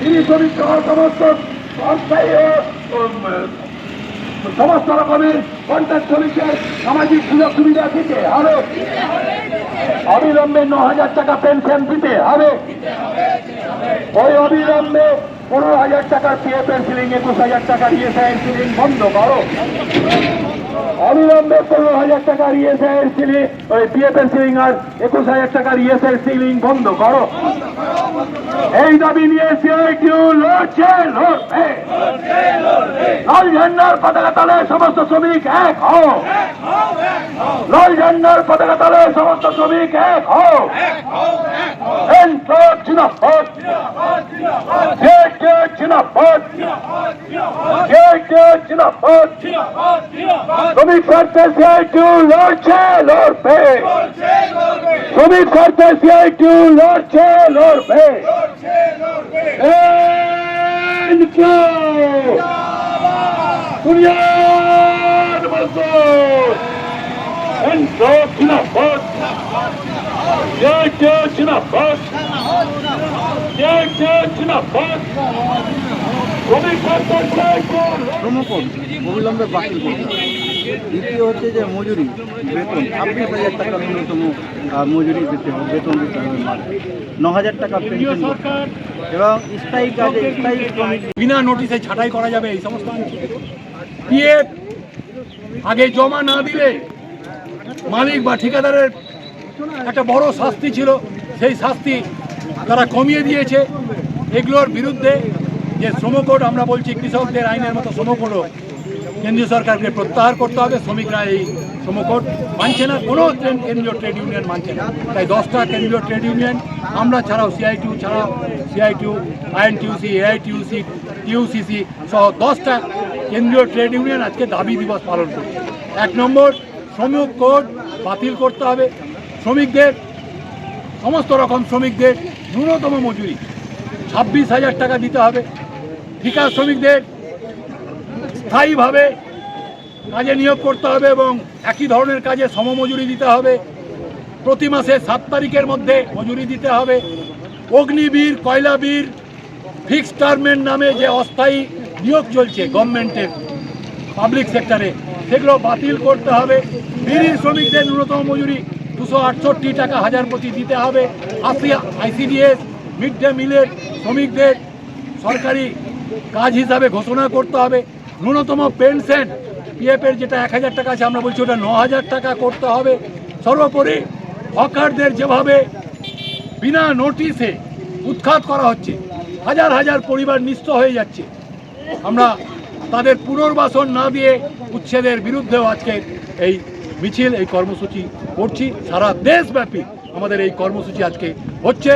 তিনি শ্রমিক সহ সমস্ত অস্থায়ী সমস্ত রকমের কন্ট্রাক্ট শ্রমিকের সামাজিক সুযোগ সুবিধা দিতে হবে, অবিলম্বে 9,000 টাকা পেনশন দিতে হবে, ওই অবিলম্বে 15,000 টাকার পিএফ সিলিং 21,000 টাকার ইএসআই সিলিং বন্ধ করো, অবিলম্বে 15,000 টাকার ইএসআই সিলিং ওই পিএফ সিলিং আর 21,000 টাকার ইএসআই সিলিং বন্ধ করো। এই দাবি নিয়ে সিআইটিউ লড়ছে, লড়বে। লাল ঝান্ডার পতাকা তলে সমস্ত শ্রমিক এক হও, লাল ঝান্ডার পতাকা তলে সমস্ত শ্রমিক এক হও। জিন্দাবাদ, জিন্দাবাদ, জিন্দাবাদ। শ্রমিক স্বার্থে সিআইটিউ লড়ছে, লড়বে। শ্রমিক স্বার্থে সিআইটিউ লড়ছে, লড়বে। বুনিয়াদ মজদুর জিন্দাবাদ, জিন্দাবাদ, জিন্দাবাদ। শ্রমকোড অবিলম্বে বাতিল করতে হবে। দ্বিতীয় হচ্ছে যে মজুরি বেতন 26,000 টাকা ন্যূনতম মজুরি দিতে হবে, বেতন দিতে হবে, 9,000 টাকা পেনশন এবং স্থায়ী কাজে স্থায়ী শ্রমিক বিনা নোটিশে ছাঁটাই করা যাবে। এই সমস্ত পিএফ আগে জমা না দিলে মালিক বা ঠিকাদারের একটা বড় শাস্তি ছিল, সেই শাস্তি তারা কমিয়ে দিয়েছে। এগুলোর বিরুদ্ধে যে শ্রমকোড আমরা বলছি, কৃষকদের আইনের মতো শ্রমকোডও কেন্দ্রীয় সরকারকে প্রত্যাহার করতে হবে। শ্রমিকরা এই শ্রমকোড মানছে না, কোনো কেন্দ্রীয় ট্রেড ইউনিয়ন মানছে না। তাই 10টা কেন্দ্রীয় ট্রেড ইউনিয়ন আমরা ছাড়াও সিআইটিউ, আইএনটিউসি, এআইটিউসি, টিউসিসি সহ 10টা কেন্দ্রীয় ট্রেড ইউনিয়ন আজকে দাবি দিবস পালন করছে। 1 নম্বর, শ্রমিক কোড বাতিল করতে হবে। শ্রমিকদের, সমস্ত রকম শ্রমিকদের ন্যূনতম মজুরি 26,000 টাকা দিতে হবে। ঠিকা শ্রমিকদের স্থায়ীভাবে কাজে নিয়োগ করতে হবে এবং একই ধরনের কাজে সমমজুরি দিতে হবে। প্রতি মাসে 7 তারিখের মধ্যে মজুরি দিতে হবে। অগ্নিবীর, কয়লাবীর, ফিক্সড টার্মের নামে যে অস্থায়ী নিয়োগ চলছে গভর্নমেন্টের পাবলিক সেক্টরে, সেগুলো বাতিল করতে হবে। বিড়ি শ্রমিকদের ন্যূনতম মজুরি 268 টাকা হাজার প্রতি দিতে হবে। আইসিডিএস, মিড ডে মিলের শ্রমিকদের সরকারি কাজ হিসাবে ঘোষণা করতে হবে। ন্যূনতম পেনশন পিএফের যেটা 1,000 টাকা আছে, আমরা বলছি ওটা 9,000 টাকা করতে হবে। সর্বোপরি হকারদের যেভাবে বিনা নোটিশে উৎখাত করা হচ্ছে, হাজার হাজার পরিবার নিঃস্ব হয়ে যাচ্ছে, আমরা তাদের পুনর্বাসন না দিয়ে উচ্ছেদের বিরুদ্ধেও আজকে এই মিছিল, এই কর্মসূচি করছি। সারা দেশব্যাপী আমাদের এই কর্মসূচি আজকে হচ্ছে।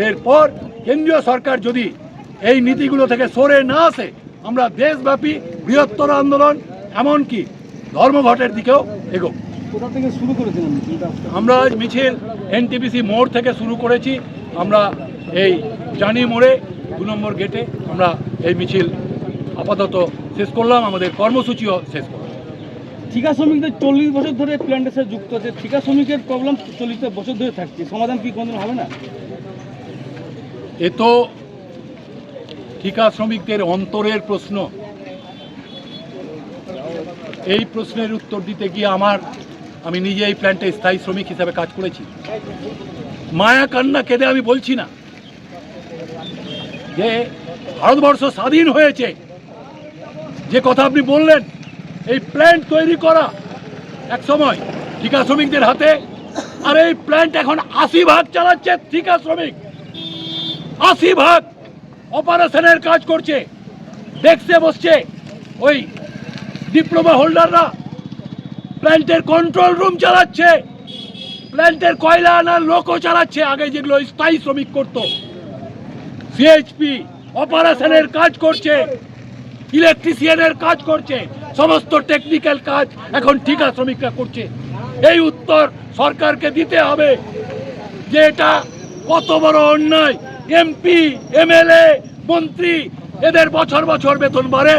এরপর কেন্দ্রীয় সরকার যদি এই নীতিগুলো থেকে সরে না আসে, আমরা দেশব্যাপী বৃহত্তর আন্দোলন, এমনকি ধর্মঘটের দিকেও এগোব। কোথা থেকে শুরু করেছিলাম? আমরা আজ মিছিল এনটিপিসি মোড় থেকে শুরু করেছি। আমরা এই জানি মোড়ে 2 নম্বর গেটে আমরা এই মিছিল আপাতত শেষ করলাম, আমাদের কর্মসূচিও শেষ করলাম। ঠিকা শ্রমিকদের 40 বছর ধরে প্ল্যান্টের সাথে যুক্ত আছে। ঠিকা শ্রমিকের প্রবলেম 40 বছর ধরে থাকছে, সমাধান কি কোনদিন হবে না? এ তো ঠিকা শ্রমিকদের অন্তরের প্রশ্ন। এই প্রশ্নের উত্তর দিতে গিয়ে আমি নিজে এই প্ল্যান্টে স্থায়ী শ্রমিক হিসাবে কাজ করেছি। মায়া কান্না কেঁদে আমি বলছি না যে ভারতবর্ষ স্বাধীন হয়েছে, যে কথা আপনি বললেন, এই প্ল্যান্ট তৈরি করা এক সময় ঠিকা শ্রমিকদের হাতে, আর এই প্ল্যান্ট এখন 80 ভাগ চালাচ্ছে ঠিকা শ্রমিক। 80 ভাগ অপারেশনের কাজ করছে, ডেস্কে বসছে ওই ডিপ্লোমা হোল্ডাররা, প্ল্যান্টের কন্ট্রোল রুম চালাচ্ছে, প্ল্যান্টের কয়লা আনার লোকও চালাচ্ছে। আগে যেগুলো স্থায়ী শ্রমিক করত, সিএইচপি অপারেশনের কাজ করছে, ইলেকট্রিশিয়ানের কাজ করছে, সমস্ত টেকনিক্যাল কাজ এখন ঠিকা শ্রমিকরা করছে। এই উত্তর সরকারকে দিতে হবে যে এটা কত বড় অন্যায়। এমপি, এমএলএ, মন্ত্রী, এদের বছর বছর বেতন বাড়ে,